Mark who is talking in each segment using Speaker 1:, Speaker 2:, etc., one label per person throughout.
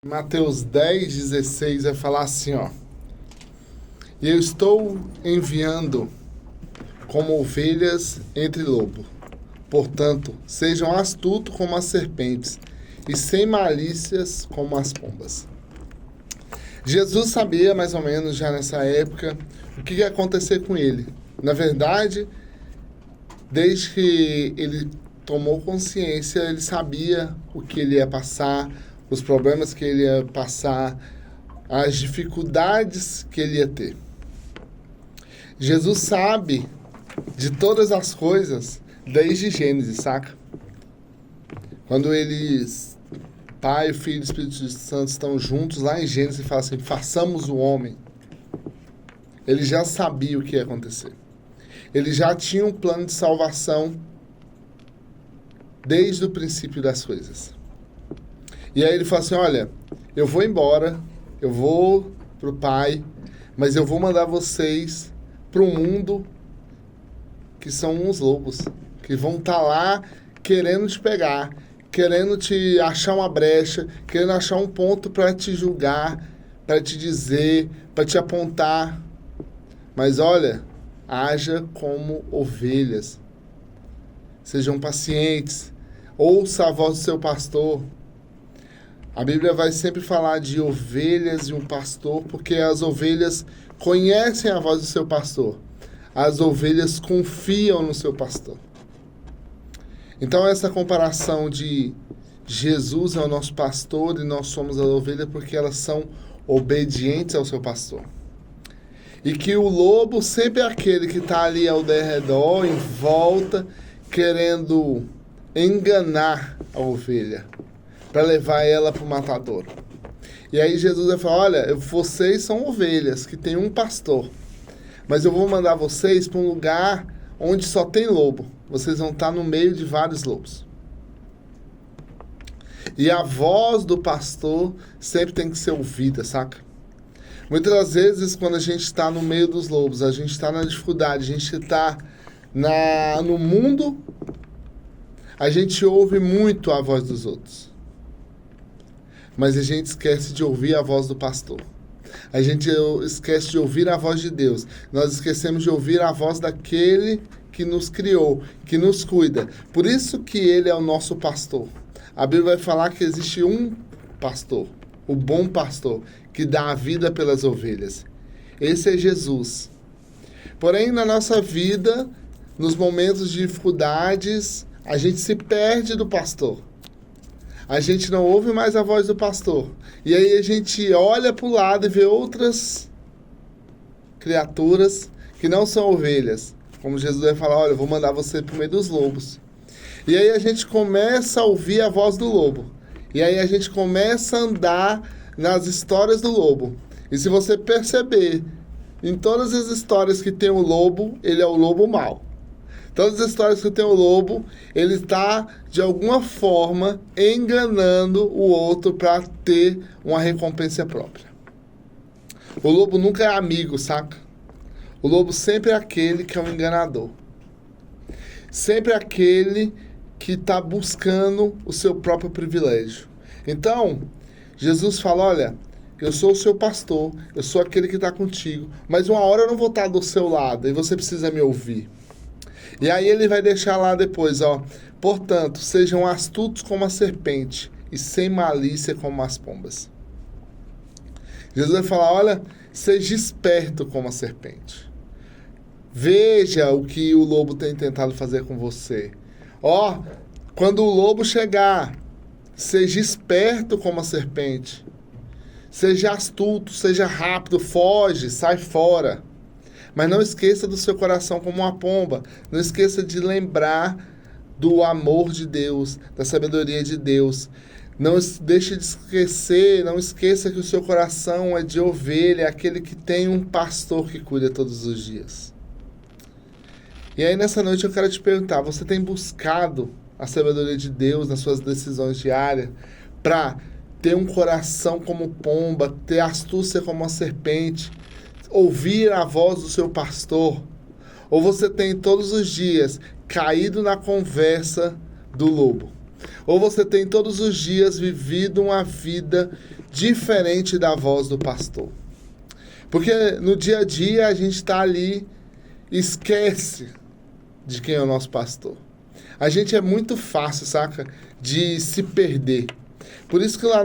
Speaker 1: Mateus 10:16 vai falar assim, ó. E eu estou enviando como ovelhas entre lobos. Portanto, sejam astutos como as serpentes e sem malícias como as pombas. Jesus sabia mais ou menos já nessa época o que ia acontecer com ele. Na verdade, desde que ele tomou consciência, ele sabia o que ele ia passar, os problemas que ele ia passar, as dificuldades que ele ia ter. Jesus sabe de todas as coisas desde Gênesis, saca? Quando eles, Pai, Filho e Espírito Santo estão juntos lá em Gênesis e falam assim, façamos o homem. Ele já sabia o que ia acontecer. Ele já tinha um plano de salvação desde o princípio das coisas. E aí ele fala assim, olha, eu vou embora, eu vou pro Pai, mas eu vou mandar vocês pro mundo que são uns lobos, que vão estar lá querendo te pegar, querendo te achar uma brecha, querendo achar um ponto para te julgar, para te dizer, para te apontar. Mas olha, haja como ovelhas. Sejam pacientes. Ouça a voz do seu pastor. A Bíblia vai sempre falar de ovelhas e um pastor, porque as ovelhas conhecem a voz do seu pastor. As ovelhas confiam no seu pastor. Então essa comparação de Jesus é o nosso pastor e nós somos as ovelhas porque elas são obedientes ao seu pastor. E que o lobo sempre é aquele que está ali ao redor, em volta, querendo enganar a ovelha, para levar ela para o matadouro. E aí Jesus vai falar, olha, vocês são ovelhas que tem um pastor, mas eu vou mandar vocês para um lugar onde só tem lobo. Vocês vão estar no meio de vários lobos. E a voz do pastor sempre tem que ser ouvida, saca? Muitas das vezes, quando a gente está no meio dos lobos, a gente está na dificuldade, a gente está no mundo, a gente ouve muito a voz dos outros. Mas a gente esquece de ouvir a voz do pastor. A gente esquece de ouvir a voz de Deus. Nós esquecemos de ouvir a voz daquele que nos criou, que nos cuida. Por isso que ele é o nosso pastor. A Bíblia vai falar que existe um pastor, o bom pastor, que dá a vida pelas ovelhas. Esse é Jesus. Porém, na nossa vida, nos momentos de dificuldades, a gente se perde do pastor. A gente não ouve mais a voz do pastor. E aí a gente olha para o lado e vê outras criaturas que não são ovelhas. Como Jesus vai falar, olha, eu vou mandar você para o meio dos lobos. E aí a gente começa a ouvir a voz do lobo. E aí a gente começa a andar nas histórias do lobo. E se você perceber, em todas as histórias que tem o lobo, ele é o lobo mau. Todas as histórias que tem o lobo, ele está, de alguma forma, enganando o outro para ter uma recompensa própria. O lobo nunca é amigo, saca? O lobo sempre é aquele que é um enganador. Sempre é aquele que está buscando o seu próprio privilégio. Então, Jesus fala, olha, eu sou o seu pastor, eu sou aquele que está contigo, mas uma hora eu não vou estar do seu lado e você precisa me ouvir. E aí ele vai deixar lá depois, ó. Portanto, sejam astutos como a serpente e sem malícia como as pombas. Jesus vai falar, olha, seja esperto como a serpente. Veja o que o lobo tem tentado fazer com você. Ó, quando o lobo chegar, seja esperto como a serpente. Seja astuto, seja rápido, foge, sai fora. Mas não esqueça do seu coração como uma pomba. Não esqueça de lembrar do amor de Deus, da sabedoria de Deus. Não deixe de esquecer, não esqueça que o seu coração é de ovelha, é aquele que tem um pastor que cuida todos os dias. E aí nessa noite eu quero te perguntar, você tem buscado a sabedoria de Deus nas suas decisões diárias para ter um coração como pomba, ter astúcia como uma serpente, ouvir a voz do seu pastor? Ou você tem todos os dias caído na conversa do lobo? Ou você tem todos os dias vivido uma vida diferente da voz do pastor. Porque no dia a dia a gente está ali, esquece de quem é o nosso pastor. A gente é muito fácil, saca? De se perder. Por isso que lá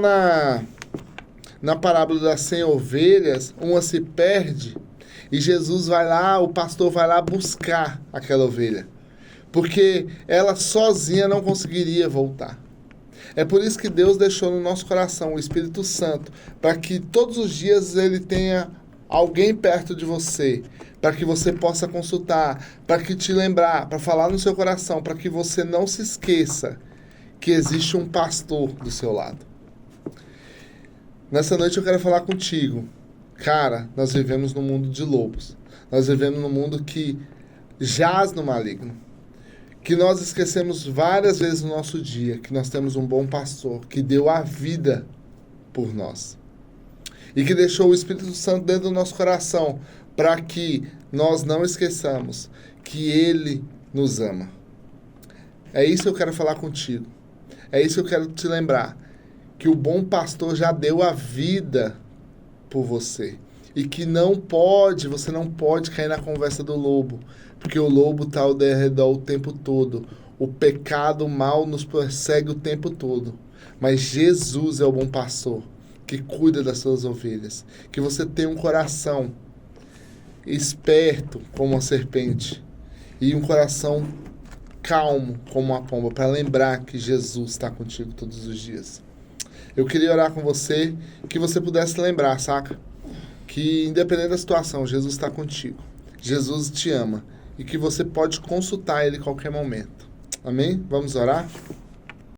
Speaker 1: na parábola das 100 ovelhas, uma se perde e Jesus vai lá, o pastor vai lá buscar aquela ovelha. Porque ela sozinha não conseguiria voltar. É por isso que Deus deixou no nosso coração o Espírito Santo, para que todos os dias ele tenha alguém perto de você, para que você possa consultar, para que te lembrar, para falar no seu coração, para que você não se esqueça que existe um pastor do seu lado. Nessa noite eu quero falar contigo. Cara, nós vivemos num mundo de lobos. Nós vivemos num mundo que jaz no maligno. Que nós esquecemos várias vezes no nosso dia que nós temos um bom pastor que deu a vida por nós. E que deixou o Espírito Santo dentro do nosso coração para que nós não esqueçamos que Ele nos ama. É isso que eu quero falar contigo. É isso que eu quero te lembrar. Que o bom pastor já deu a vida por você. E que você não pode cair na conversa do lobo. Porque o lobo está ao redor o tempo todo. O pecado, o mal nos persegue o tempo todo. Mas Jesus é o bom pastor que cuida das suas ovelhas. Que você tenha um coração esperto como uma serpente e um coração calmo como uma pomba, para lembrar que Jesus está contigo todos os dias. Eu queria orar com você, que você pudesse lembrar, saca? Que independente da situação, Jesus está contigo. Jesus te ama e que você pode consultar Ele em qualquer momento. Amém? Vamos orar?